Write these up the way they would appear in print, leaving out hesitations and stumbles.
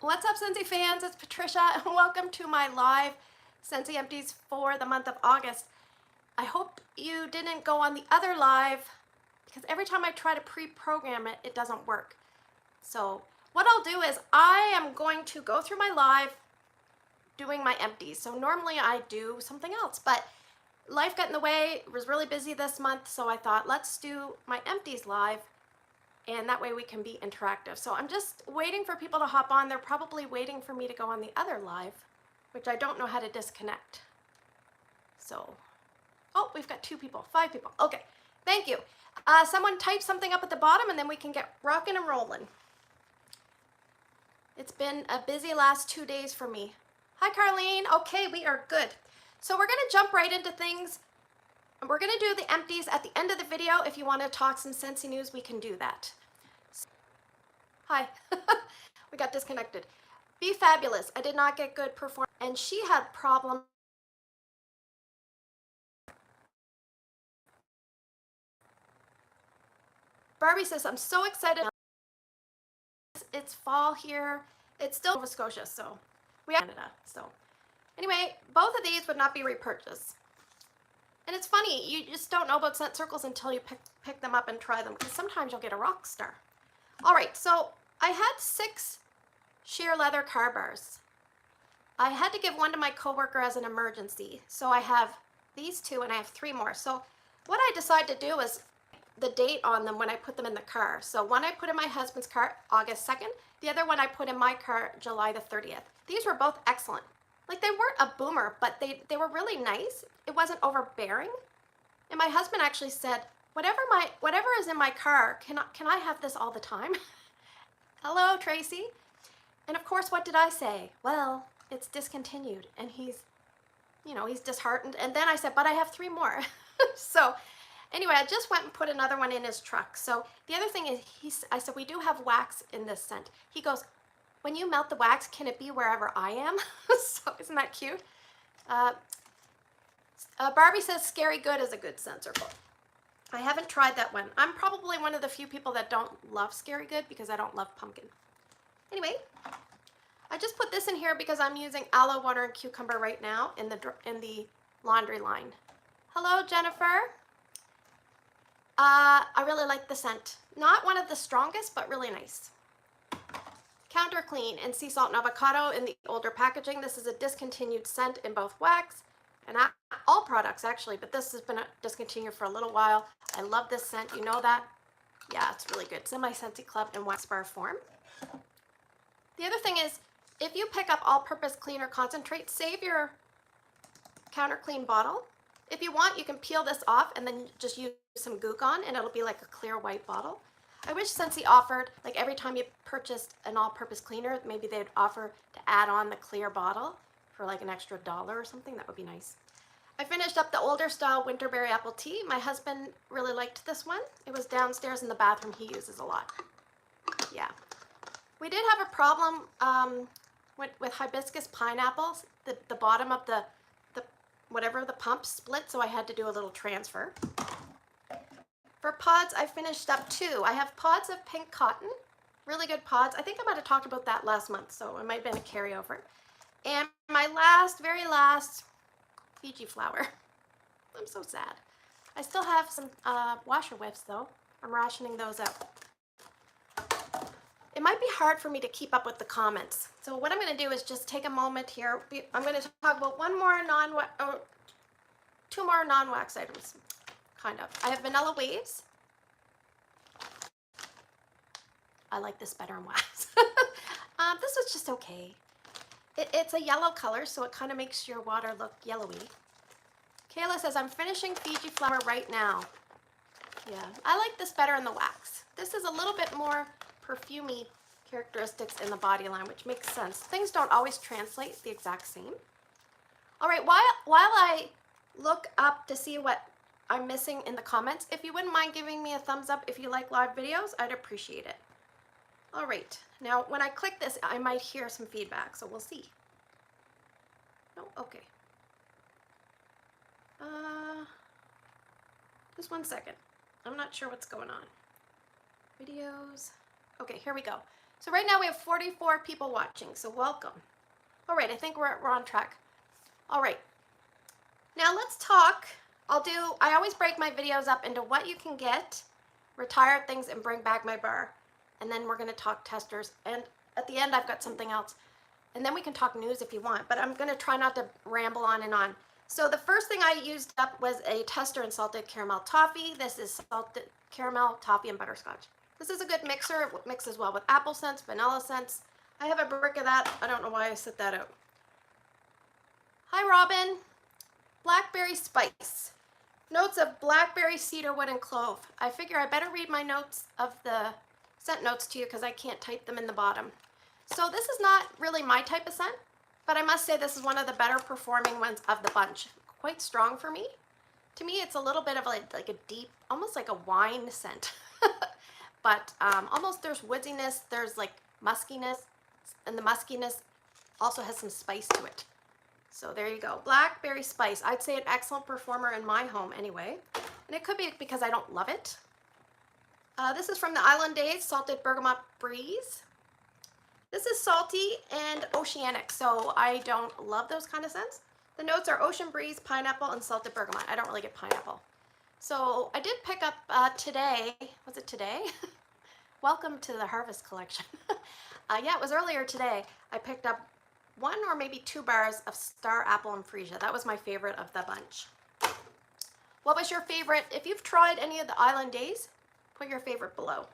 What's up, Scentsy fans? It's Patricia, and welcome to my live Scentsy Empties for the month of August. I hope you didn't go on the other live, because every time I try to pre-program it, it doesn't work. So what I'll do is I am going to go through my live doing my empties. So normally I do something else, but life got in the way. It was really busy this month, so I thought let's do my empties live, and that way we can be interactive. So I'm just waiting for people to hop on. They're probably waiting for me to go on the other live, which I don't know how to disconnect. So, oh, we've got 5 people. Okay, thank you. Someone type something up at the bottom and then we can get rocking and rolling. It's been a busy last 2 days for me. Hi, Carlene. Okay, we are good. So we're gonna jump right into things. We're gonna do the empties at the end of the video. If you wanna talk some Scentsy news, we can do that. Hi, we got disconnected. Be Fabulous. I did not get good performance, and she had problems. Barbie says, I'm so excited. It's fall here. It's still Nova Scotia, so we are Canada. So anyway, both of these would not be repurchased. And it's funny, you just don't know about scent circles until you pick them up and try them, because sometimes you'll get a rock star. All right, so I had 6 sheer leather Carvers. I had to give one to my coworker as an emergency. So I have these 2 and I have 3 more. So what I decided to do is the date on them when I put them in the car. So one I put in my husband's car, August 2nd. The other one I put in my car, July the 30th. These were both excellent. Like, they weren't a boomer, but they were really nice. It wasn't overbearing. And my husband actually said, whatever is in my car, can I have this all the time? Hello, Tracy. And of course, what did I say? Well, it's discontinued. And he's disheartened. And then I said, but I have 3 more. So anyway, I just went and put another one in his truck. So the other thing is, I said, we do have wax in this scent. He goes, when you melt the wax, can it be wherever I am? So isn't that cute? Barbie says Scary Good is a good scent circle. I haven't tried that one. I'm probably one of the few people that don't love Scary Good because I don't love pumpkin. Anyway, I just put this in here because I'm using aloe water and cucumber right now in the laundry line. Hello, Jennifer. I really like the scent. Not one of the strongest, but really nice. Counter Clean and Sea Salt and Avocado in the older packaging. This is a discontinued scent in both wax and all products actually, but this has been discontinued for a little while. I love this scent, you know that? Yeah, it's really good. It's in my Scentsy Club in wax bar form. The other thing is, if you pick up all-purpose cleaner concentrate, save your Counter Clean bottle. If you want, you can peel this off and then just use some Gook on and it'll be like a clear white bottle. I wish Scentsy offered, like every time you purchased an all-purpose cleaner, maybe they'd offer to add on the clear bottle for like an extra $1 or something. That would be nice. I finished up the older style Winterberry Apple Tea. My husband really liked this one. It was downstairs in the bathroom. He uses a lot. Yeah. We did have a problem with Hibiscus Pineapples. The bottom of the pump split, so I had to do a little transfer. For pods, I finished up 2. I have pods of pink cotton, really good pods. I think I might have talked about that last month, so it might have been a carryover. And my very last Fiji flower. I'm so sad. I still have some washer whiffs though. I'm rationing those out. It might be hard for me to keep up with the comments. So what I'm going to do is just take a moment here. I'm going to talk about 2 more non-wax items. Kind of. I have Vanilla Waves. I like this better in wax. This is just okay. It's a yellow color, so it kind of makes your water look yellowy. Kayla says, I'm finishing Fiji flower right now. Yeah, I like this better in the wax. This is a little bit more perfumey characteristics in the body line, which makes sense. Things don't always translate the exact same. All right, while I look up to see what I'm missing in the comments, if you wouldn't mind giving me a thumbs up if you like live videos, I'd appreciate it. All right, now when I click this, I might hear some feedback, so we'll see. No, okay. Just 1 second. I'm not sure what's going on. Videos. Okay, here we go. So right now we have 44 people watching, so welcome. All right, I think we're on track. All right, now let's talk. I always break my videos up into what you can get, retired things, and bring back my bar. And then we're gonna talk testers. And at the end, I've got something else. And then we can talk news if you want, but I'm gonna try not to ramble on and on. So the first thing I used up was a tester and salted caramel toffee. This is salted caramel, toffee, and butterscotch. This is a good mixer. It mixes well with apple scents, vanilla scents. I have a brick of that. I don't know why I set that out. Hi, Robin. Blackberry Spice. Notes of blackberry, cedarwood, and clove. I figure I better read my notes of the scent notes to you because I can't type them in the bottom. So this is not really my type of scent, but I must say this is one of the better performing ones of the bunch. Quite strong for me. To me, it's a little bit of like a deep, almost like a wine scent. But almost there's woodiness, there's like muskiness, and the muskiness also has some spice to it. So there you go. Blackberry Spice. I'd say an excellent performer in my home anyway. And it could be because I don't love it. This is from the Island Days, Salted Bergamot Breeze. This is salty and oceanic, so I don't love those kind of scents. The notes are ocean breeze, pineapple, and salted bergamot. I don't really get pineapple. So I did pick up today, was it today? Welcome to the Harvest collection. Yeah, it was earlier today. I picked up 1 or maybe 2 bars of Star Apple and Freesia. That was my favorite of the bunch. What was your favorite? If you've tried any of the Island Days, put your favorite below.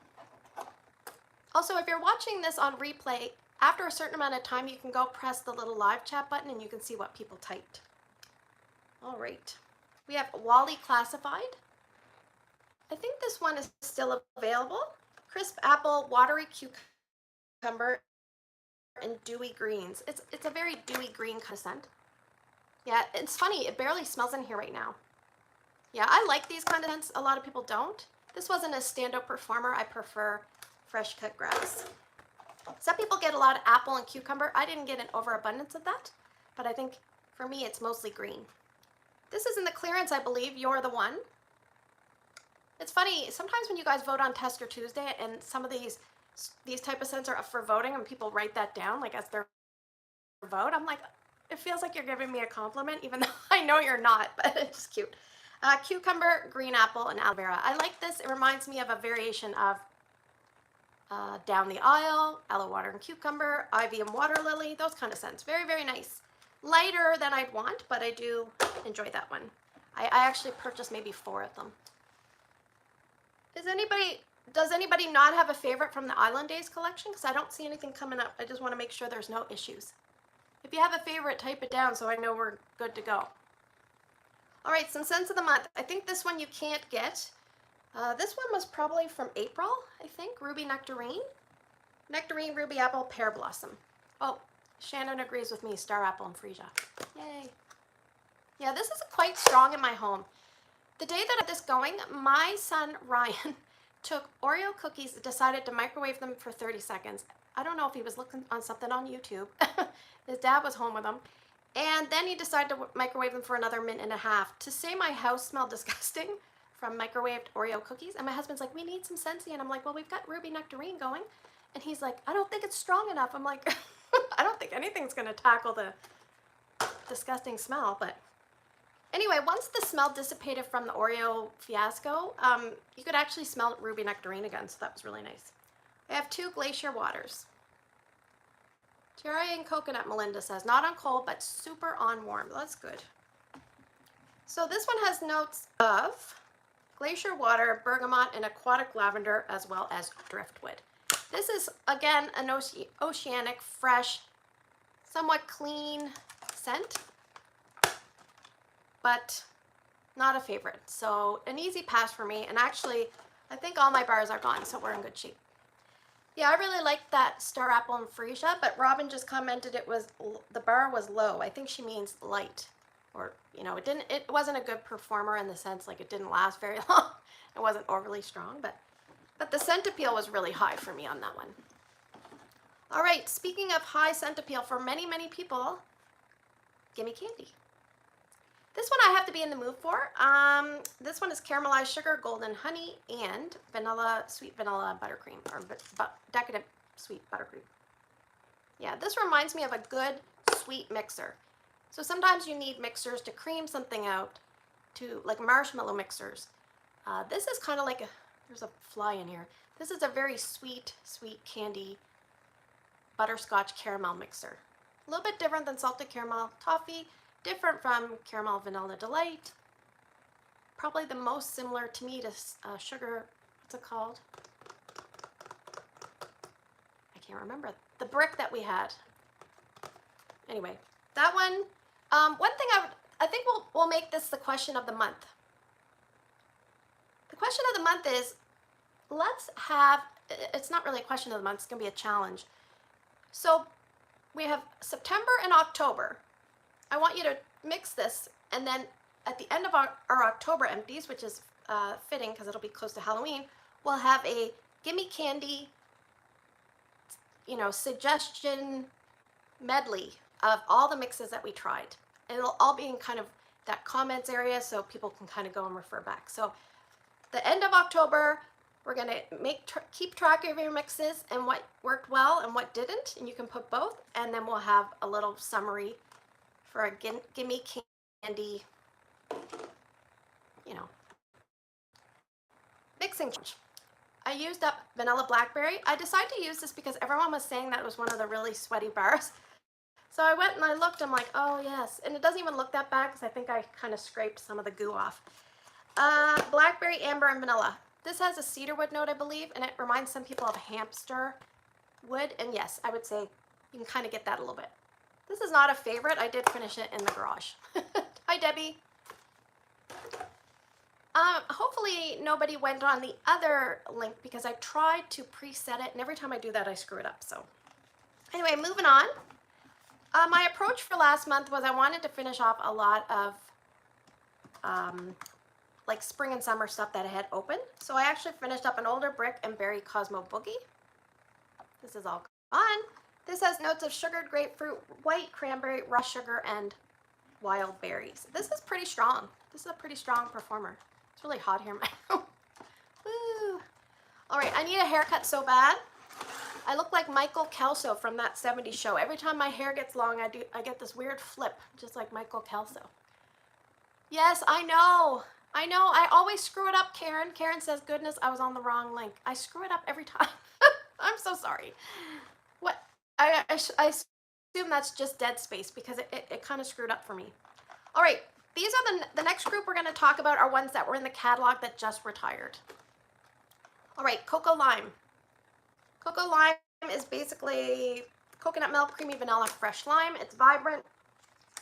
Also, if you're watching this on replay, after a certain amount of time, you can go press the little live chat button and you can see what people typed. All right. We have Wally Classified. I think this one is still available. Crisp apple, watery cucumber, and dewy greens. It's a very dewy green kind of scent. Yeah, it's funny. It barely smells in here right now. Yeah, I like these kind of scents. A lot of people don't. This wasn't a standout performer. I prefer fresh cut grass. Some people get a lot of apple and cucumber. I didn't get an overabundance of that, but I think for me it's mostly green. This is in the clearance, I believe. You're the one. It's funny, sometimes when you guys vote on Tester Tuesday and some of these type of scents are up for voting and people write that down like as their vote, I'm like, it feels like you're giving me a compliment even though I know you're not, but it's cute. Cucumber, green apple, and aloe vera. I like this. It reminds me of a variation of Down the Aisle, aloe water and cucumber, ivy and water lily, those kind of scents. Very, very nice. Lighter than I'd want, but I do enjoy that one. I actually purchased maybe 4 of them. Does anybody not have a favorite from the Island Days collection? Because I don't see anything coming up. I just want to make sure there's no issues. If you have a favorite, type it down so I know we're good to go. All right, some scents of the month. I think this one you can't get. This one was probably from April, I think. Ruby Nectarine. Nectarine, Ruby Apple, Pear Blossom. Oh, Shannon agrees with me. Star Apple and Freesia. Yay. Yeah, this is quite strong in my home. The day that I had this going, my son Ryan took Oreo cookies, decided to microwave them for 30 seconds. I don't know if he was looking on something on YouTube. His dad was home with him. And then he decided to microwave them for another minute and a half. To say my house smelled disgusting from microwaved Oreo cookies. And my husband's like, we need some Scentsy. And I'm like, well, we've got Ruby Nectarine going. And he's like, I don't think it's strong enough. I'm like, I don't think anything's going to tackle the disgusting smell. But anyway, once the smell dissipated from the Oreo fiasco, you could actually smell Ruby Nectarine again. So that was really nice. I have 2 Glacier Waters. Cherry and coconut, Melinda says. Not on cold, but super on warm. That's good. So this one has notes of glacier water, bergamot, and aquatic lavender, as well as driftwood. This is, again, an oceanic, fresh, somewhat clean scent, but not a favorite. So an easy pass for me. And actually, I think all my bars are gone, so we're in good shape. Yeah, I really liked that Star Apple and Freesia, but Robin just commented the bar was low. I think she means light, or it wasn't a good performer in the sense like it didn't last very long. It wasn't overly strong, but the scent appeal was really high for me on that one. All right, speaking of high scent appeal for many, many people, gimme candy. This one I have to be in the mood for. This one is caramelized sugar, golden honey, and vanilla, sweet vanilla buttercream, or decadent sweet buttercream. Yeah, this reminds me of a good sweet mixer. So sometimes you need mixers to cream something out, to like marshmallow mixers. This is kind of like there's a fly in here. This is a very sweet, sweet candy butterscotch caramel mixer. A little bit different than salted caramel toffee, different from caramel vanilla delight. Probably the most similar to me to sugar, what's it called? I can't remember. The brick that we had. Anyway, that one. One thing I think we'll make this the question of the month. The question of the month is, it's not really a question of the month, it's gonna be a challenge. So we have September and October. I want you to mix this, and then at the end of our October empties, which is fitting because it'll be close to Halloween, we'll have a gimme candy, suggestion medley of all the mixes that we tried. And it'll all be in kind of that comments area so people can kind of go and refer back. So the end of October, we're gonna keep track of your mixes and what worked well and what didn't, and you can put both, and then we'll have a little summary for a gimme candy, mixing challenge. I used up vanilla blackberry. I decided to use this because everyone was saying that it was one of the really sweaty bars. So I went and I looked, I'm like, oh yes, and it doesn't even look that bad because I think I kind of scraped some of the goo off. Blackberry, amber, and vanilla. This has a cedarwood note, I believe, and it reminds some people of hamster wood, and yes, I would say you can kind of get that a little bit. This is not a favorite. I did finish it in the garage. Hi, Debbie. Hopefully nobody went on the other link because I tried to preset it, and every time I do that, I screw it up. So anyway, moving on. My approach for last month was I wanted to finish off a lot of like spring and summer stuff that I had open. So I actually finished up an older brick and berry Cosmo Boogie. This is all fun. This has notes of sugared grapefruit, white cranberry, raw sugar, and wild berries. This is pretty strong. This is a pretty strong performer. It's really hot here in my room. Woo. All right, I need a haircut so bad. I look like Michael Kelso from that 70s show. Every time my hair gets long, I get this weird flip, just like Michael Kelso. Yes, I know. I always screw it up, Karen. Karen says, goodness, I was on the wrong link. I screw it up every time. I'm so sorry. What? I assume that's just dead space because it kind of screwed up for me. All right, these are the next group we're going to talk about are ones that were in the catalog that just retired. All right, Cocoa Lime. Cocoa Lime is basically coconut milk, creamy vanilla, fresh lime. It's vibrant,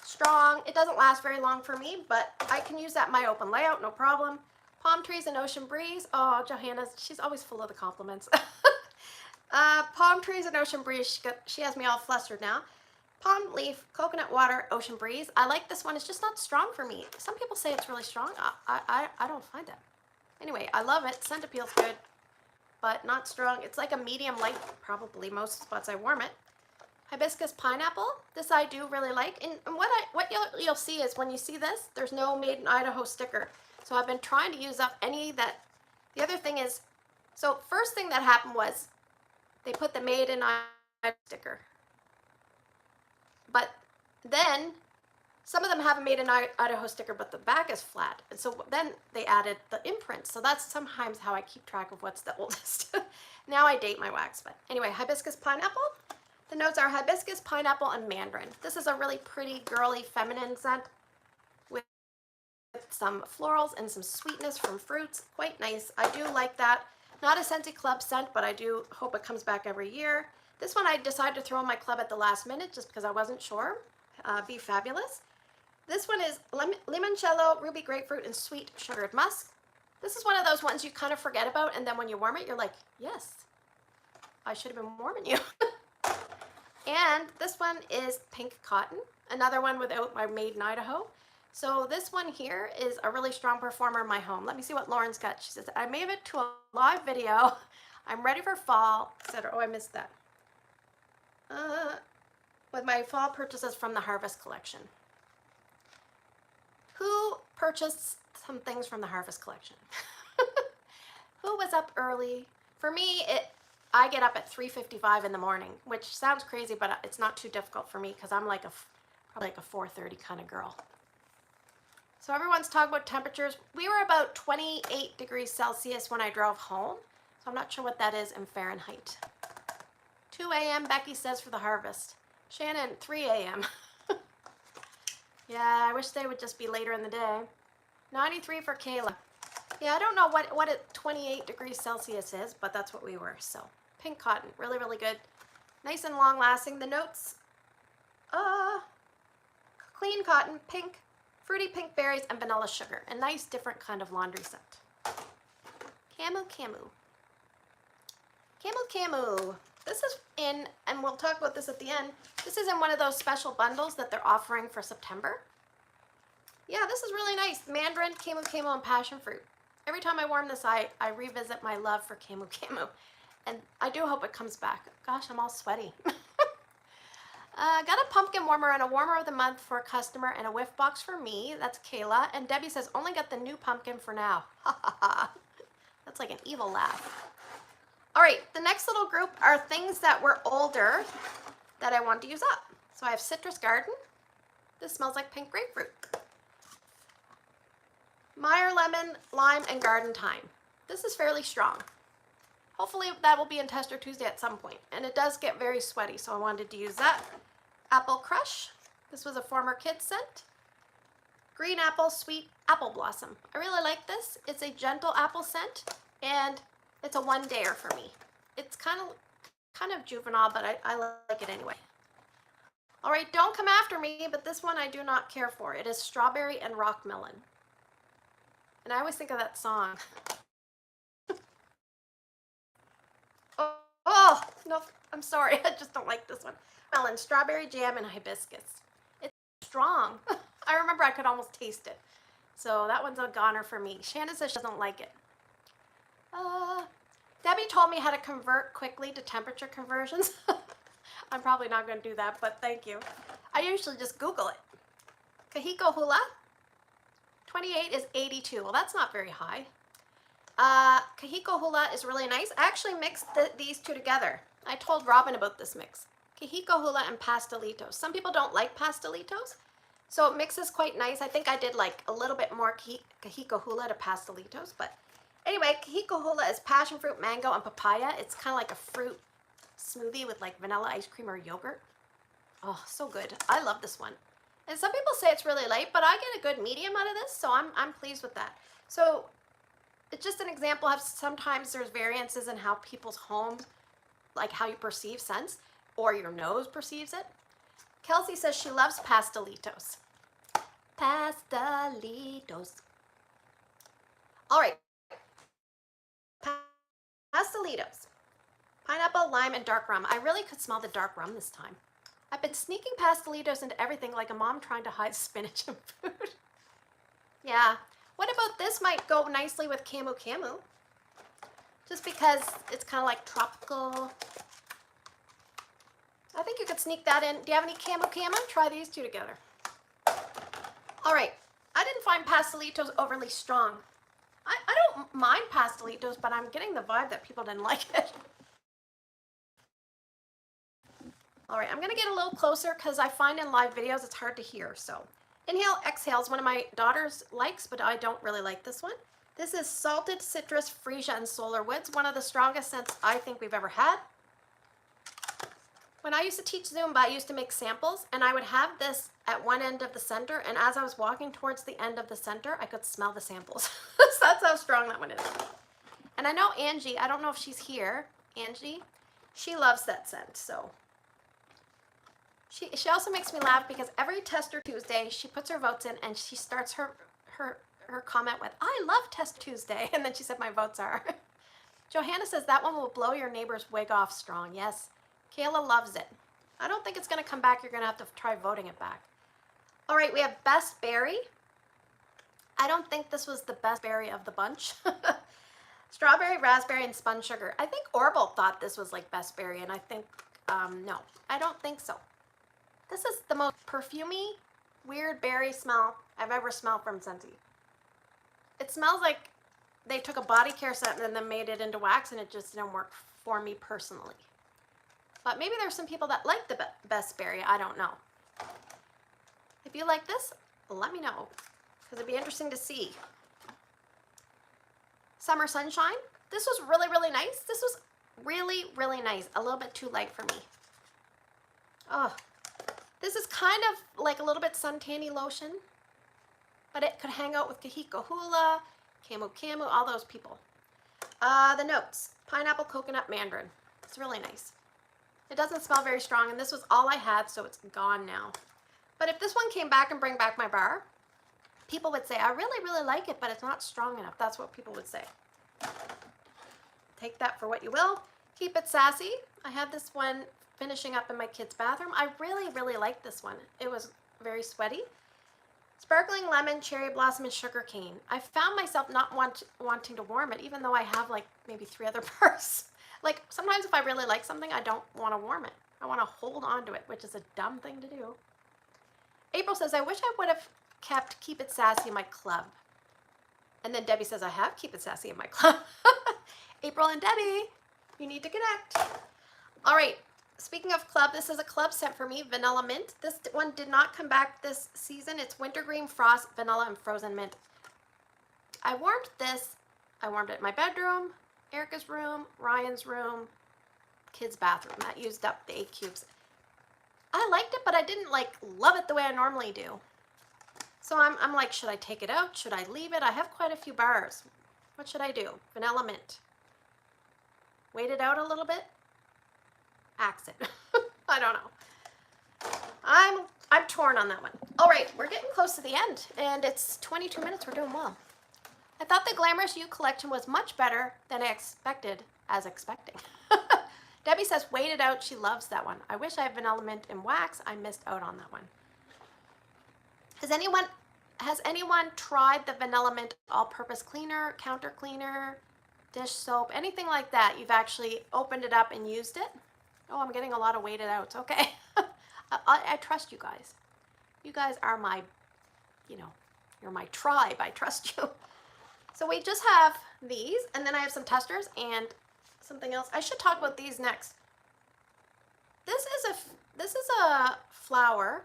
strong. It doesn't last very long for me, but I can use that in my open layout, no problem. Palm trees and ocean breeze. Oh, Johanna, she's always full of the compliments. Palm trees and ocean breeze. She has me all flustered now. Palm leaf, coconut water, ocean breeze. I like this one. It's just not strong for me. Some people say it's really strong. I don't find it. Anyway, I love it. Scent appeal's good, but not strong. It's like a medium light, probably most spots I warm it. Hibiscus Pineapple. This I do really like. And what you'll see is when you see this, there's no Made in Idaho sticker. So I've been trying to use up any that. The other thing is, so first thing that happened was they put the Made in Idaho sticker. But then some of them have a Made in Idaho sticker, but the back is flat. And so then they added the imprint. So that's sometimes how I keep track of what's the oldest. Now I date my wax. But anyway, Hibiscus Pineapple. The notes are hibiscus, pineapple, and mandarin. This is a really pretty, girly, feminine scent with some florals and some sweetness from fruits. Quite nice. I do like that. Not a Scentsy Club scent, but I do hope it comes back every year. This one I decided to throw in my club at the last minute just because I wasn't sure. Be fabulous. This one is limoncello, ruby grapefruit, and sweet sugared musk. This is one of those ones you kind of forget about, and then when you warm it, you're like, yes, I should have been warming you. And this one is pink cotton, another one without my Made in Idaho. So this one here is a really strong performer in my home. Let me see what Lauren's got. She says, I made it to a live video. I'm ready for fall, etc. Oh, I missed that. With my fall purchases from the Harvest collection. Who purchased some things from the Harvest collection? Who was up early? For me, I get up at 3:55 in the morning, which sounds crazy, but it's not too difficult for me because I'm like probably like a 4:30 kind of girl. So everyone's talking about temperatures. We were about 28 degrees Celsius when I drove home. So I'm not sure what that is in Fahrenheit. 2 a.m. Becky says for the harvest. Shannon, 3 a.m. Yeah, I wish they would just be later in the day. 93 for Kayla. Yeah, I don't know what 28 degrees Celsius is, but that's what we were. So pink cotton, really, really good. Nice and long lasting. The notes, clean cotton, pink, fruity pink berries, and vanilla sugar. A nice different kind of laundry scent. Camu Camu. Camu Camu. This is in, and we'll talk about this at the end, this is in one of those special bundles that they're offering for September. Yeah, this is really nice. Mandarin, Camu Camu, and passion fruit. Every time I warm this, I revisit my love for Camu Camu. And I do hope it comes back. Gosh, I'm all sweaty. Got a pumpkin warmer and a warmer of the month for a customer and a whiff box for me. That's Kayla. And Debbie says, only got the new pumpkin for now. Ha ha ha. That's like an evil laugh. All right, the next little group are things that were older that I want to use up. So I have Citrus Garden. This smells like pink grapefruit. Meyer Lemon, Lime, and Garden Thyme. This is fairly strong. Hopefully that will be in Tester Tuesday at some point. And it does get very sweaty, so I wanted to use that. Apple Crush. This was a former kid scent. Green Apple, Sweet Apple Blossom. I really like this. It's a gentle apple scent, and it's a one-dayer for me. It's kind of juvenile, but I like it anyway. All right, don't come after me, but this one I do not care for. It is Strawberry and Rock Melon. And I always think of that song. Oh, no, I'm sorry. I just don't like this one. Melon, strawberry jam, and hibiscus. It's strong. I remember I could almost taste it. So that one's a goner for me. Shannon says she doesn't like it. Debbie told me how to convert quickly to temperature conversions. I'm probably not going to do that, but thank you. I usually just Google it. Kahiko Hula. 28 is 82. Well, that's not very high. Kahiko Hula is really nice. I actually mixed these two together. I told Robin about this mix. Kahiko Hula and Pastelitos. Some people don't like Pastelitos, so it mixes quite nice. I think I did like a little bit more Kahiko Hula to Pastelitos, but anyway, Kahiko Hula is passion fruit, mango, and papaya. It's kind of like a fruit smoothie with like vanilla ice cream or yogurt. Oh, so good. I love this one. And some people say it's really light, but I get a good medium out of this, so I'm pleased with that. So it's just an example of sometimes there's variances in how people's homes, like how you perceive scents, or your nose perceives it. Kelsey says she loves Pastelitos. Pastelitos. All right. Pastelitos. Pineapple, lime, and dark rum. I really could smell the dark rum this time. I've been sneaking Pastelitos into everything like a mom trying to hide spinach and food. Yeah. What about this might go nicely with Camu Camu? Just because it's kind of like tropical. I think you could sneak that in. Do you have any Camu Camu? Try these two together. All right. I didn't find Pastelitos overly strong. I don't mind Pastelitos, but I'm getting the vibe that people didn't like it. All right, I'm going to get a little closer because I find in live videos it's hard to hear. So inhale, exhale is one of my daughter's likes, but I don't really like this one. This is Salted Citrus, Freesia, and Solar Woods, one of the strongest scents I think we've ever had. When I used to teach Zumba, I used to make samples, and I would have this at one end of the center, and as I was walking towards the end of the center, I could smell the samples. So that's how strong that one is. And I know Angie, I don't know if she's here, Angie, she loves that scent, so. She also makes me laugh because every Tester Tuesday, she puts her votes in, and she starts her comment with, I love Test Tuesday, and then she said my votes are. Johanna says that one will blow your neighbor's wig off strong. Yes. Kayla loves it. I don't think it's going to come back. You're going to have to try voting it back. All right, we have Best Berry. I don't think this was the best berry of the bunch. Strawberry, raspberry, and spun sugar. I think Orville thought this was like Best Berry, and I think, no, I don't think so. This is the most perfumey, weird berry smell I've ever smelled from Scentsy. It smells like they took a body care set and then made it into wax, and it just didn't work for me personally. But maybe there's some people that like the best berry. I don't know. If you like this, let me know, because it'd be interesting to see. Summer Sunshine. This was really, really nice. This was really, really nice. A little bit too light for me. Oh, this is kind of like a little bit suntanny lotion, but it could hang out with Kahiko Hula, Camu Camu, all those people. The notes, pineapple, coconut, mandarin. It's really nice. It doesn't smell very strong, and this was all I had, so it's gone now. But if this one came back and bring back my bar, people would say, I really, really like it, but it's not strong enough. That's what people would say. Take that for what you will. Keep it sassy. I had this one finishing up in my kid's bathroom. I really, really liked this one. It was very sweaty. Sparkling lemon, cherry blossom, and sugar cane. I found myself not wanting to warm it, even though I have like maybe 3 other bars. Like sometimes if I really like something, I don't want to warm it. I want to hold on to it, which is a dumb thing to do. April says, I wish I would have kept Keep It Sassy in my club. And then Debbie says, I have Keep It Sassy in my club. April and Debbie, you need to connect. All right, speaking of club, this is a club scent for me, Vanilla Mint. This one did not come back this season. It's Wintergreen, Frost, Vanilla, and Frozen Mint. I warmed this. I warmed it in my bedroom, Erica's room, Ryan's room, kids' bathroom. That used up the 8 cubes. I liked it, but I didn't like love it the way I normally do. So I'm like, should I take it out? Should I leave it? I have quite a few bars. What should I do? Vanilla Mint. Wait it out a little bit? Axe it. I don't know. I'm torn on that one. All right, we're getting close to the end, and it's 22 minutes. We're doing well. I thought the Glamorous You collection was much better than I expected, as expecting. Debbie says, wait it out. She loves that one. I wish I had Vanilla Mint and Wax. I missed out on that one. Has anyone tried the Vanilla Mint all-purpose cleaner, counter cleaner, dish soap, anything like that? You've actually opened it up and used it? Oh, I'm getting a lot of weighted outs. Okay. I trust you guys. You guys are my, you're my tribe. I trust you. So we just have these, and then I have some testers and something else. I should talk about these next. This is a flower,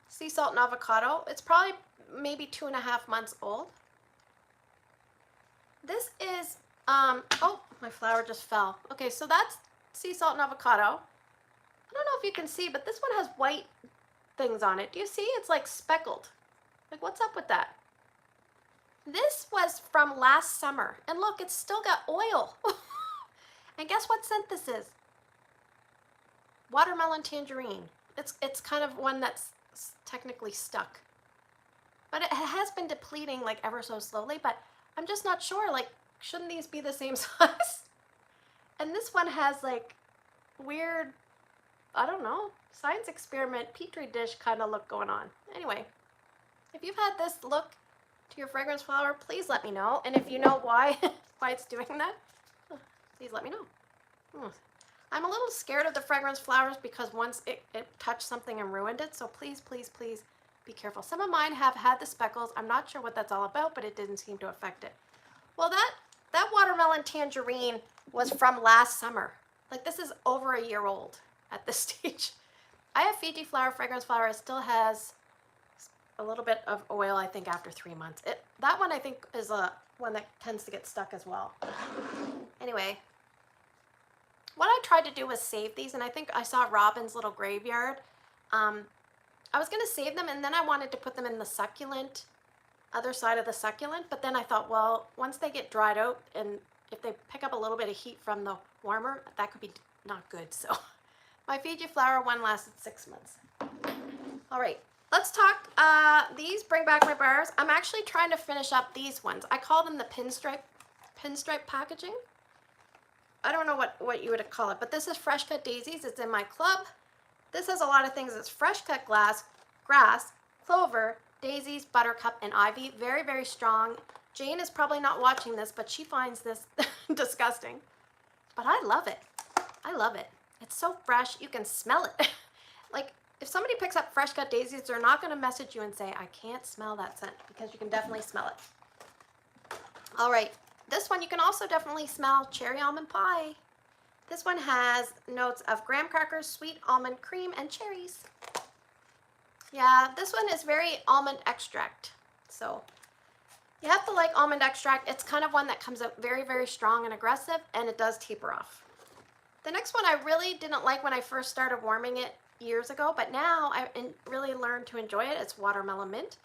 sea salt and avocado. It's probably maybe 2.5 months old. This is oh, my flower just fell. Okay, so that's sea salt and avocado. I don't know if you can see, but this one has white things on it. Do you see? It's like speckled. Like, what's up with that? This was from last summer, and look, it's still got oil. And guess what scent this is? Watermelon Tangerine. It's kind of one that's technically stuck. But it has been depleting like ever so slowly, but I'm just not sure, like, shouldn't these be the same size? And this one has like weird, I don't know, science experiment, petri dish kind of look going on. Anyway, if you've had this look to your fragrance flower, please let me know. And if you know why it's doing that, please let me know. I'm a little scared of the fragrance flowers because once it touched something and ruined it. So please, please, please be careful. Some of mine have had the speckles. I'm not sure what that's all about, but it didn't seem to affect it. Well, that watermelon tangerine was from last summer. Like, this is over a year old at this stage. I have Fiji flower, fragrance flower. It still has a little bit of oil, I think, after 3 months. That one, I think, is one that tends to get stuck as well. Anyway, what I tried to do was save these, and I think I saw Robin's little graveyard. I was going to save them, and then I wanted to put them in the succulent, other side of the succulent, but then I thought, well, once they get dried out, and if they pick up a little bit of heat from the warmer, that could be not good. So my Fiji flower one lasted 6 months. All right, let's talk. These bring back my bars. I'm actually trying to finish up these ones. I call them the pinstripe packaging. I don't know what you would call it, but this is Fresh Cut Daisies. It's in my club. This has a lot of things. It's fresh cut grass, clover, daisies, buttercup, and ivy. Very, very strong. Jane is probably not watching this, but she finds this disgusting. But I love it. I love it. It's so fresh. You can smell it. Like, if somebody picks up Fresh Cut Daisies, they're not going to message you and say, I can't smell that scent, because you can definitely smell it. All right. This one, you can also definitely smell Cherry Almond Pie. This one has notes of graham crackers, sweet almond cream, and cherries. Yeah, this one is very almond extract. So you have to like almond extract. It's kind of one that comes out very, very strong and aggressive, and it does taper off. The next one I really didn't like when I first started warming it years ago, but now I really learned to enjoy it. It's watermelon mint.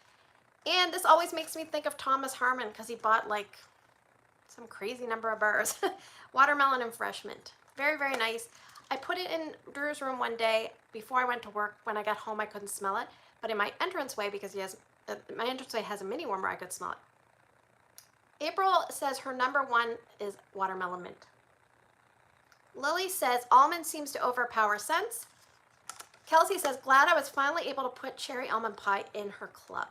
And this always makes me think of Thomas Harmon because he bought like some crazy number of bars. Watermelon and fresh mint. Very, very nice. I put it in Drew's room one day before I went to work. When I got home, I couldn't smell it. But in my entranceway, because my entranceway has a mini warmer, I could smell it. April says her number one is watermelon mint. Lily says almond seems to overpower scents. Kelsey says glad I was finally able to put cherry almond pie in her club.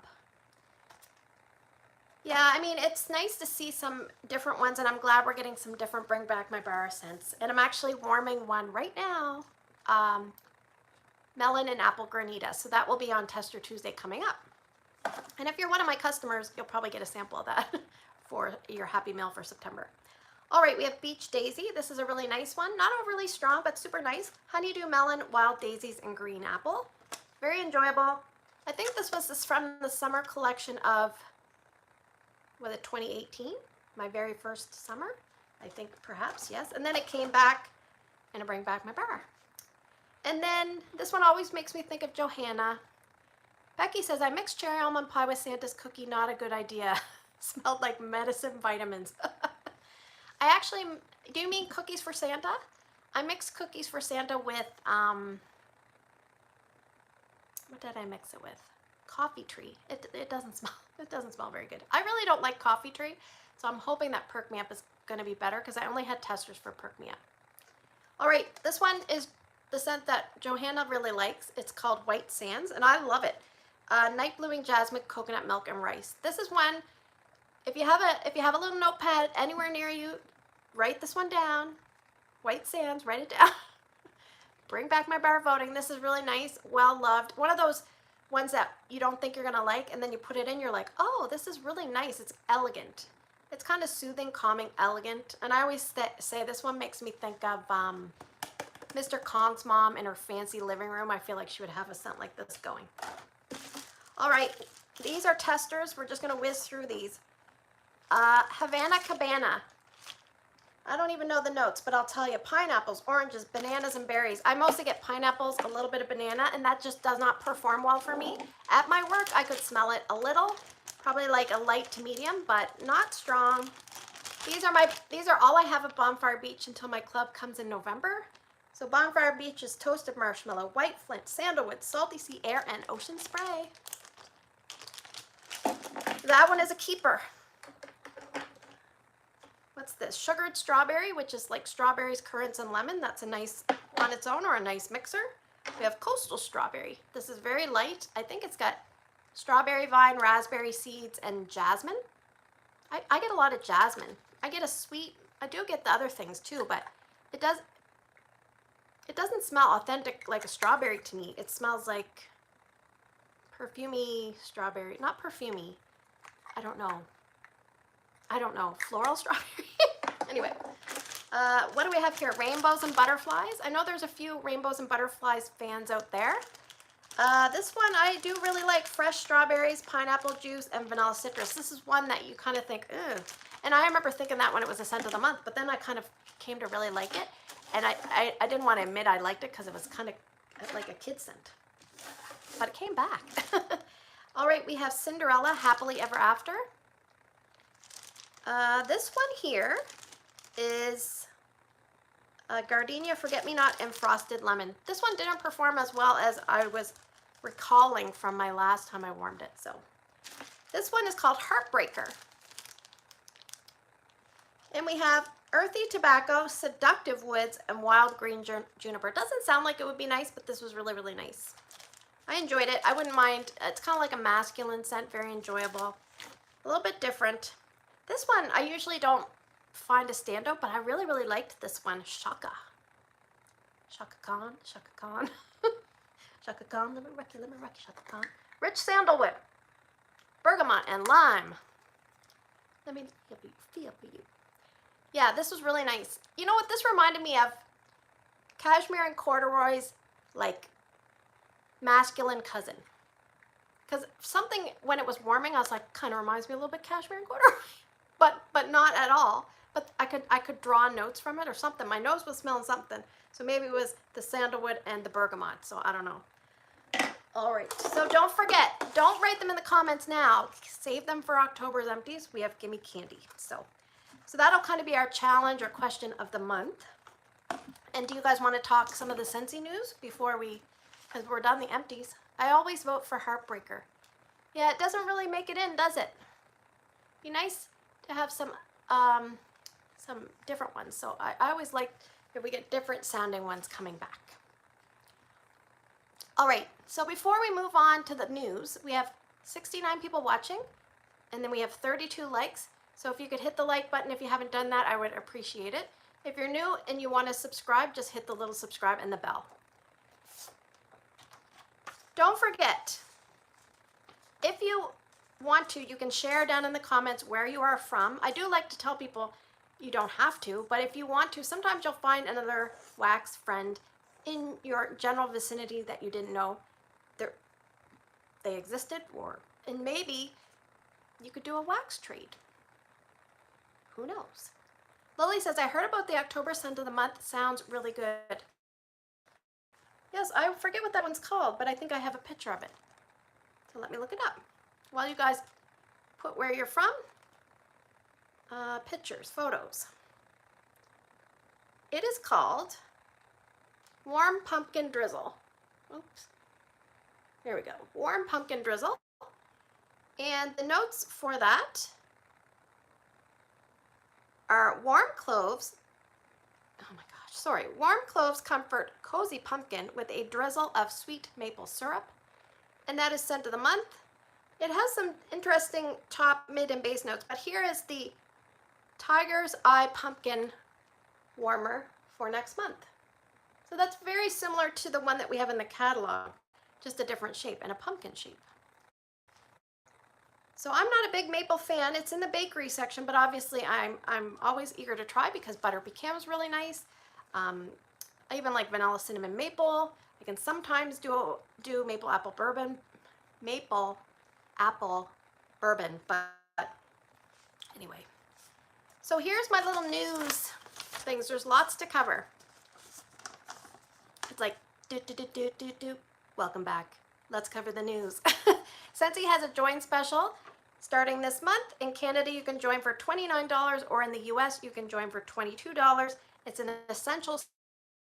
Yeah, I mean, it's nice to see some different ones, and I'm glad we're getting some different bring back my bar scents. And I'm actually warming one right now, melon and apple granita. So that will be on Tester Tuesday coming up. And if you're one of my customers, you'll probably get a sample of that for your Happy Meal for September. All right, we have Beach Daisy. This is a really nice one. Not overly strong, but super nice. Honeydew melon, wild daisies, and green apple. Very enjoyable. I think this was from the summer collection of, was it 2018? My very first summer, I think perhaps, yes. And then it came back, and I bring back my bar. And then this one always makes me think of Johanna. Becky says, I mixed cherry almond pie with Santa's cookie. Not a good idea. Smelled like medicine vitamins. I actually, do you mean cookies for Santa? I mixed cookies for Santa with, what did I mix it with? Coffee tree. It doesn't smell very good. I really don't like coffee tree, so I'm hoping that Perk Me Up is going to be better because I only had testers for Perk Me Up. All right, this one is the scent that Johanna really likes. It's called White Sands, and I love it. Night Blooming Jasmine, Coconut Milk, and Rice. This is one, if you have a little notepad anywhere near you, write this one down. White Sands, write it down. Bring back my bar voting. This is really nice, well loved. One of those ones that you don't think you're gonna like, and then you put it in, you're like, oh, this is really nice. It's elegant. It's kind of soothing, calming, elegant. And I always say this one makes me think of Mr. Kong's mom in her fancy living room. I feel like she would have a scent like this going. All right, these are testers. We're just gonna whiz through these. Havana Cabana. I don't even know the notes, but I'll tell you, pineapples, oranges, bananas, and berries. I mostly get pineapples, a little bit of banana, and that just does not perform well for me. At my work, I could smell it a little, probably like a light to medium, but not strong. These are all I have at Bonfire Beach until my club comes in November. So Bonfire Beach is toasted marshmallow, white flint, sandalwood, salty sea air, and ocean spray. That one is a keeper. What's this? Sugared strawberry, which is like strawberries, currants, and lemon. That's a nice on its own or a nice mixer. We have coastal strawberry. This is very light. I think it's got strawberry vine, raspberry seeds, and jasmine. I get a lot of jasmine. I get a sweet, I do get the other things too, but it doesn't smell authentic like a strawberry to me. It smells like perfumey strawberry, not perfumey. I don't know. Floral strawberry? Anyway, what do we have here? Rainbows and butterflies. I know there's a few rainbows and butterflies fans out there. This one I do really like. Fresh strawberries, pineapple juice, and vanilla citrus. This is one that you kind of think, ugh. And I remember thinking that when it was a scent of the month, but then I kind of came to really like it. And I didn't want to admit I liked it because it was kind of like a kid scent. But it came back. All right, we have Cinderella, Happily Ever After. This one here is Gardenia Forget-Me-Not and Frosted Lemon. This one didn't perform as well as I was recalling from my last time I warmed it. So this one is called Heartbreaker. And we have Earthy Tobacco, Seductive Woods, and Wild Green Juniper. It doesn't sound like it would be nice, but this was really, really nice. I enjoyed it. I wouldn't mind. It's kind of like a masculine scent, very enjoyable. A little bit different. This one, I usually don't find a standout, but I really, really liked this one, Shaka. Shaka Khan, Shaka Khan. Shaka Khan, let me wreck you, Shaka Khan. Rich sandalwood, bergamot, and lime. Let me feel for you. Yeah, this was really nice. You know what this reminded me of? Cashmere and corduroy's like masculine cousin. Because something, when it was warming, I was like, kind of reminds me a little bit cashmere and corduroy, but not at all. But I could draw notes from it or something. My nose was smelling something. So maybe it was the sandalwood and the bergamot. So I don't know. All right. So don't forget, don't write them in the comments now. Save them for October's empties. We have Gimme Candy. So that'll kind of be our challenge or question of the month. And do you guys want to talk some of the Scentsy news before because we're done the empties? I always vote for Heartbreaker. Yeah, it doesn't really make it in, does it? Be nice to have some different ones. So I always like if we get different sounding ones coming back. All right, so before we move on to the news, we have 69 people watching, and then we have 32 likes. So if you could hit the like button if you haven't done that, I would appreciate it. If you're new and you want to subscribe, just hit the little subscribe and the bell. Don't forget, if you want to, you can share down in the comments where you are from. I do like to tell people you don't have to, but if you want to, sometimes you'll find another wax friend in your general vicinity that you didn't know they existed, and maybe you could do a wax trade. Who knows? Lily says, I heard about the October scent of the month. Sounds really good. Yes, I forget what that one's called, but I think I have a picture of it. So let me look it up. While you guys put where you're from, pictures, photos. It is called Warm Pumpkin Drizzle. Oops. There we go. Warm Pumpkin Drizzle. And the notes for that are warm cloves. Oh my gosh, sorry. Warm cloves comfort cozy pumpkin with a drizzle of sweet maple syrup. And that is scent of the month. It has some interesting top, mid, and base notes, but here is the Tiger's Eye Pumpkin Warmer for next month. So that's very similar to the one that we have in the catalog, just a different shape and a pumpkin shape. So I'm not a big maple fan. It's in the bakery section, but obviously I'm always eager to try because butter pecan is really nice. I even like vanilla cinnamon maple. I can sometimes do maple apple bourbon, but anyway. So here's my little news things. There's lots to cover. It's like, do. Welcome back. Let's cover the news. Scentsy has a join special starting this month. In Canada, you can join for $29, or in the US, you can join for $22. It's an essential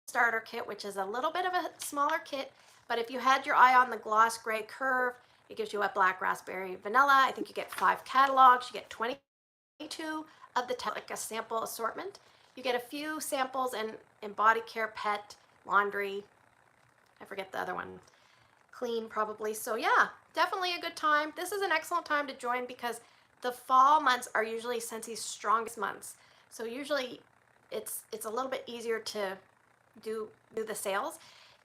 starter kit, which is a little bit of a smaller kit, but if you had your eye on the gloss gray curve, it gives you a black raspberry vanilla. I think you get 5 catalogs. You get 22 of the like a sample assortment. You get a few samples in body care, pet, laundry. I forget the other one. Clean probably. So yeah, definitely a good time. This is an excellent time to join because the fall months are usually Scentsy's strongest months. So usually it's a little bit easier to do the sales,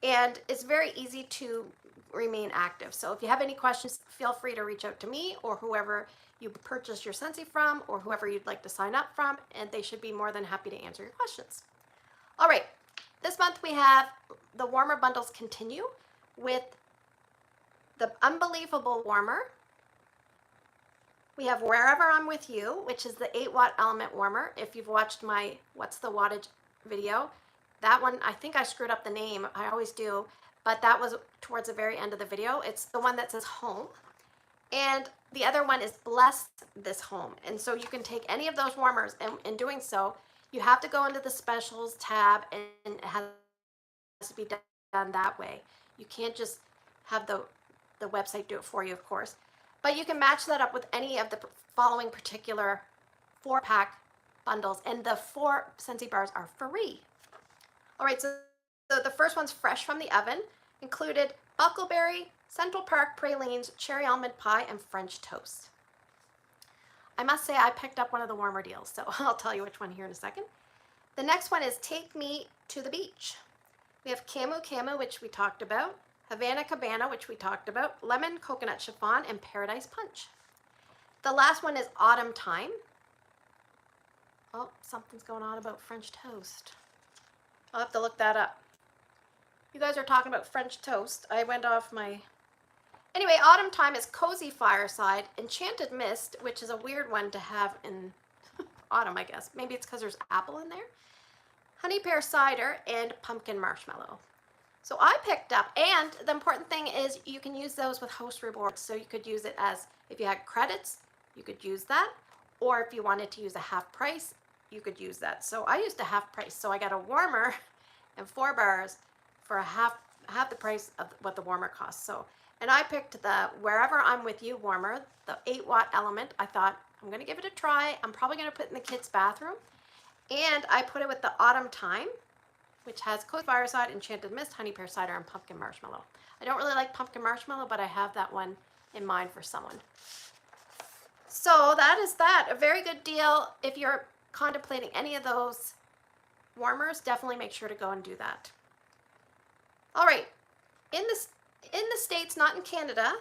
and it's very easy to remain active. So if you have any questions, feel free to reach out to me or whoever you purchase your Scentsy from or whoever you'd like to sign up from, and they should be more than happy to answer your questions. All right, this month we have the warmer bundles continue with the Unbelievable Warmer. We have Wherever I'm With You, which is the 8-watt element warmer. If you've watched my What's the Wattage video, that one, I think I screwed up the name. I always do, but that was towards the very end of the video. It's the one that says home. And the other one is Bless This Home. And so you can take any of those warmers, and in doing so, you have to go into the specials tab, and it has to be done that way. You can't just have the website do it for you, of course. But you can match that up with any of the following particular 4-pack bundles, and the 4 Scentsy bars are free. All right, so the first one's fresh from the oven, included Buckleberry, Central Park Pralines, Cherry Almond Pie, and French Toast. I must say I picked up one of the warmer deals, so I'll tell you which one here in a second. The next one is Take Me to the Beach. We have Camu Camu, which we talked about, Havana Cabana, which we talked about, Lemon Coconut Chiffon, and Paradise Punch. The last one is Autumn Time. Oh, something's going on about French Toast. I'll have to look that up. You guys are talking about French toast. I went off my... Anyway, autumn time is Cozy Fireside, Enchanted Mist, which is a weird one to have in autumn, I guess. Maybe it's because there's apple in there. Honey pear cider and pumpkin marshmallow. So I picked up, and the important thing is you can use those with host rewards. So you could use it as, if you had credits, you could use that. Or if you wanted to use a half price, you could use that. So I used a half price. So I got a warmer and 4 bars for a half the price of what the warmer costs. So, and I picked the Wherever I'm With You warmer, the 8-watt element. I thought, I'm gonna give it a try. I'm probably gonna put it in the kids' bathroom. And I put it with the Autumn Time, which has Cozy Fireside, Enchanted Mist, Honey Pear Cider, and Pumpkin Marshmallow. I don't really like Pumpkin Marshmallow, but I have that one in mind for someone. So that is that. A very good deal. If you're contemplating any of those warmers, definitely make sure to go and do that. All right. In the States, not in Canada,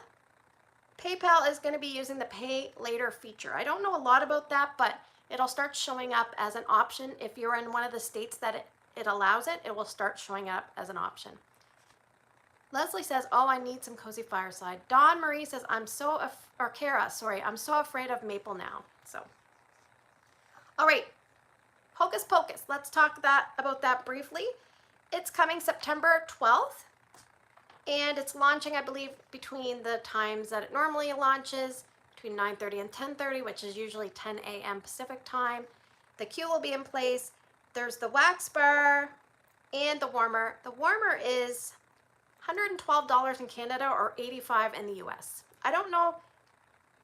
PayPal is going to be using the Pay Later feature. I don't know a lot about that, but it'll start showing up as an option. If you're in one of the states that it allows it, it will start showing up as an option. Leslie says, oh, I need some Cozy Fireside. Dawn Marie says, Kara, sorry, I'm so afraid of maple now. So, all right, Hocus Pocus. Let's talk about that briefly. It's coming September 12th, and it's launching, I believe, between the times that it normally launches, between 9:30 and 10:30, which is usually 10 a.m. Pacific time. The queue will be in place. There's the wax bar and the warmer. The warmer is $112 in Canada or $85 in the US. I don't know.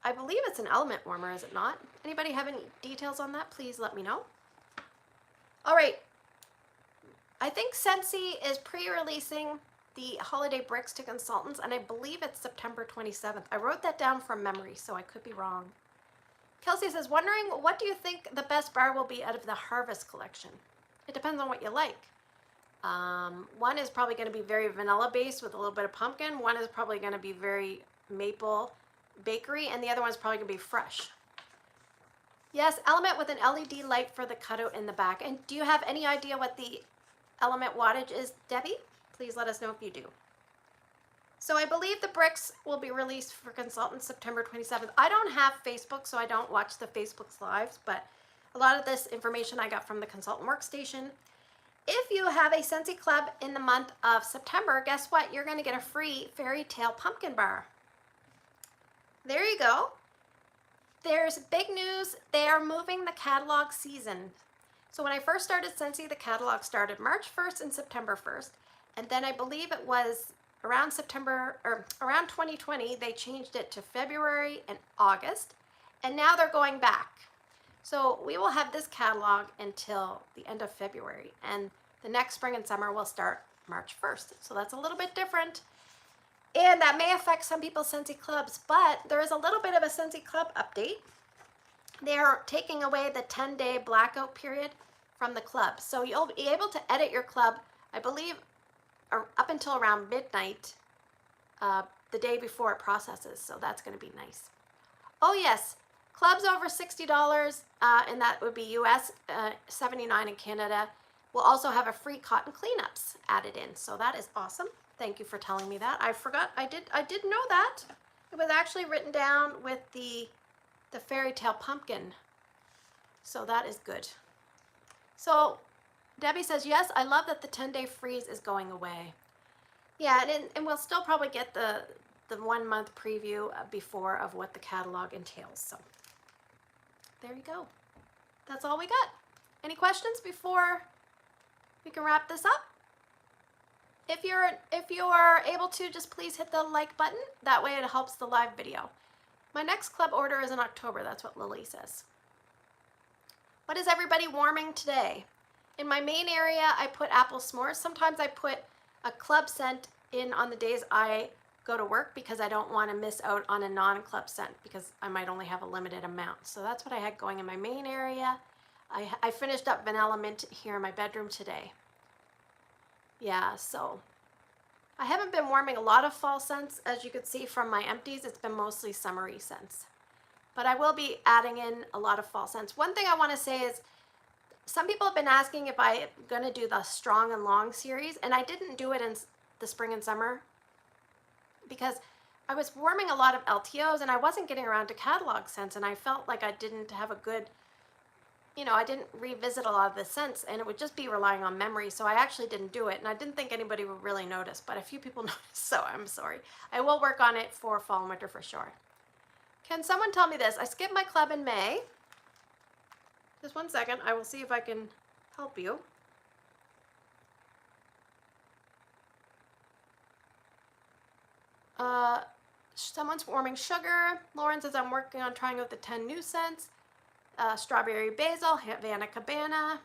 I believe it's an element warmer, is it not? Anybody have any details on that? Please let me know. All right. I think Scentsy is pre-releasing the holiday bricks to consultants, and I believe it's September 27th. I wrote that down from memory, so I could be wrong. Kelsey says, wondering, what do you think the best bar will be out of the Harvest collection? It depends on what you like. One is probably going to be very vanilla based with a little bit of pumpkin. One is probably going to be very maple bakery, and the other one is probably going to be fresh. Yes, element with an LED light for the cutout in the back. And do you have any idea what the element wattage is, Debbie? Please let us know if you do. So I believe the bricks will be released for consultants September 27th. I don't have Facebook, so I don't watch the Facebook's lives, but a lot of this information I got from the consultant workstation. If you have a Scentsy Club in the month of September, guess what? You're going to get a free Fairy Tale Pumpkin Bar. There you go. There's big news. They are moving the catalog season. So when I first started Scentsy, the catalog started March 1st and September 1st. And then I believe it was around 2020, they changed it to February and August. And now they're going back. So we will have this catalog until the end of February, and the next spring and summer will start March 1st. So that's a little bit different, and that may affect some people's Scentsy Clubs, but there is a little bit of a Scentsy Club update. They're taking away the 10-day blackout period from the club. So you'll be able to edit your club, I believe, up until around midnight the day before it processes. So that's going to be nice. Oh yes. Clubs over $60, and that would be US, $79 in Canada, will also have a free cotton cleanups added in. So that is awesome. Thank you for telling me that. I forgot, I did know that. It was actually written down with the Fairy Tale Pumpkin. So that is good. So Debbie says, yes, I love that the 10-day freeze is going away. Yeah, and we'll still probably get the 1-month preview before of what the catalog entails. So there you go. That's all we got. Any questions before we can wrap this up? If you are able to, just please hit the like button. That way it helps the live video. My next club order is in October. That's what Lily says. What is everybody warming today? In my main area, I put apple s'mores. Sometimes I put a club scent in on the days I go to work because I don't want to miss out on a non-club scent because I might only have a limited amount. So that's what I had going in my main area. I finished up vanilla mint here in my bedroom today. Yeah, so I haven't been warming a lot of fall scents. As you could see from my empties, it's been mostly summery scents. But I will be adding in a lot of fall scents. One thing I want to say is some people have been asking if I'm going to do the Strong and Long series, and I didn't do it the spring and summer because I was warming a lot of LTOs and I wasn't getting around to catalog scents, and I felt like I didn't have a good, I didn't revisit a lot of the scents, and it would just be relying on memory, so I actually didn't do it, and I didn't think anybody would really notice, but a few people noticed, so I'm sorry. I will work on it for fall and winter for sure. Can someone tell me this? I skipped my club in May. Just one second, I will see if I can help you. Someone's warming sugar. Lauren says I'm working on trying out the 10 new scents. Strawberry basil, Havana Cabana.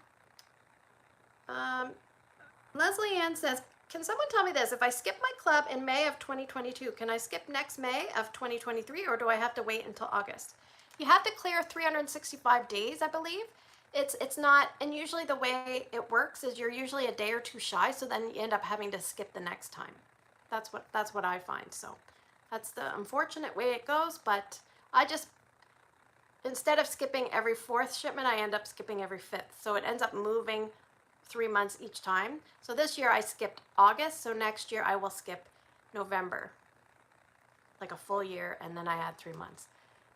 Leslie Ann says, can someone tell me this? If I skip my club in May of 2022, can I skip next May of 2023, or do I have to wait until August? You have to clear 365 days, I believe. It's not, and usually the way it works is you're usually a day or two shy, so then you end up having to skip the next time. That's what I find. So that's the unfortunate way it goes, but I just, instead of skipping every 4th shipment, I end up skipping every 5th. So it ends up moving 3 months each time. So this year I skipped August, so next year I will skip November, like a full year, and then I add 3 months.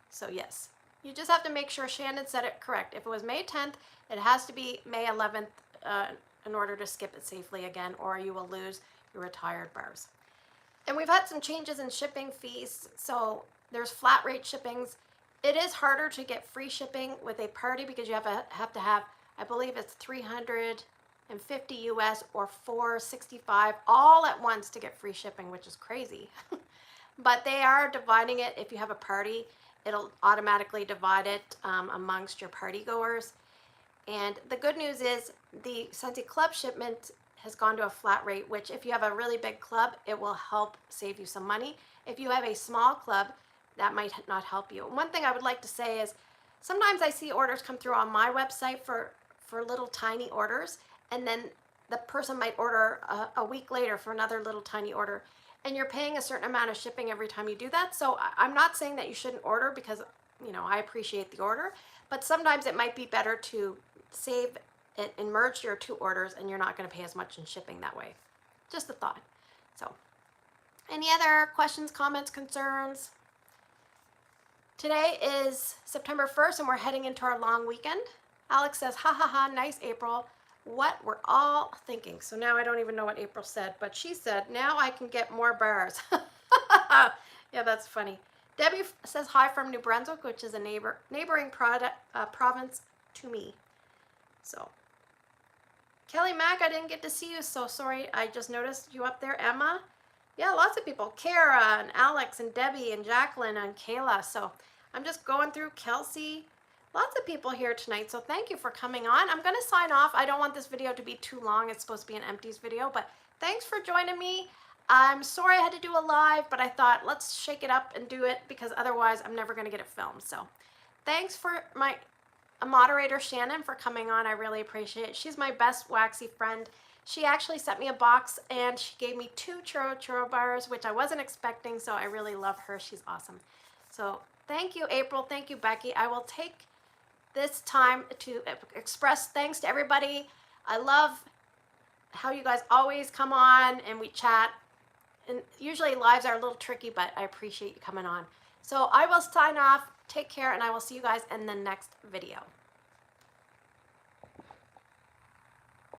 So yes, you just have to make sure Shannon said it correct. If it was May 10th, it has to be May 11th in order to skip it safely again, or you will lose your retired bars. And we've had some changes in shipping fees, so there's flat rate shippings. It is harder to get free shipping with a party because you have to have, I believe it's $350 US or $465 all at once to get free shipping, which is crazy. But they are dividing it. If you have a party, it'll automatically divide it amongst your party goers. And the good news is the Scentsy Club shipment has gone to a flat rate, which if you have a really big club, it will help save you some money. If you have a small club, that might not help you. One thing I would like to say is sometimes I see orders come through on my website for little tiny orders, and then the person might order a week later for another little tiny order, and you're paying a certain amount of shipping every time you do that. So I'm not saying that you shouldn't order because, I appreciate the order, but sometimes it might be better to save it and merge your 2 orders, and you're not going to pay as much in shipping that way. Just a thought. So any other questions, comments, concerns? Today is September 1st, and we're heading into our long weekend. Alex says, ha ha ha, nice April. What we're all thinking. So now I don't even know what April said, but she said, now I can get more bars. Yeah, that's funny. Debbie says hi from New Brunswick, which is a neighboring province to me. So Kelly Mack, I didn't get to see you, so sorry. I just noticed you up there. Emma, yeah, lots of people. Kara and Alex and Debbie and Jacqueline and Kayla. So I'm just going through. Kelsey, lots of people here tonight, so thank you for coming on. I'm going to sign off. I don't want this video to be too long. It's supposed to be an Empties video, but thanks for joining me. I'm sorry I had to do a live, but I thought let's shake it up and do it because otherwise I'm never going to get it filmed. So thanks for my moderator, Shannon, for coming on. I really appreciate it. She's my best waxy friend. She actually sent me a box and she gave me 2 churro bars, which I wasn't expecting, so I really love her. She's awesome. So thank you, April. Thank you, Becky. I will take this time to express thanks to everybody. I love how you guys always come on and we chat. And usually lives are a little tricky, but I appreciate you coming on. So I will sign off. Take care, and I will see you guys in the next video.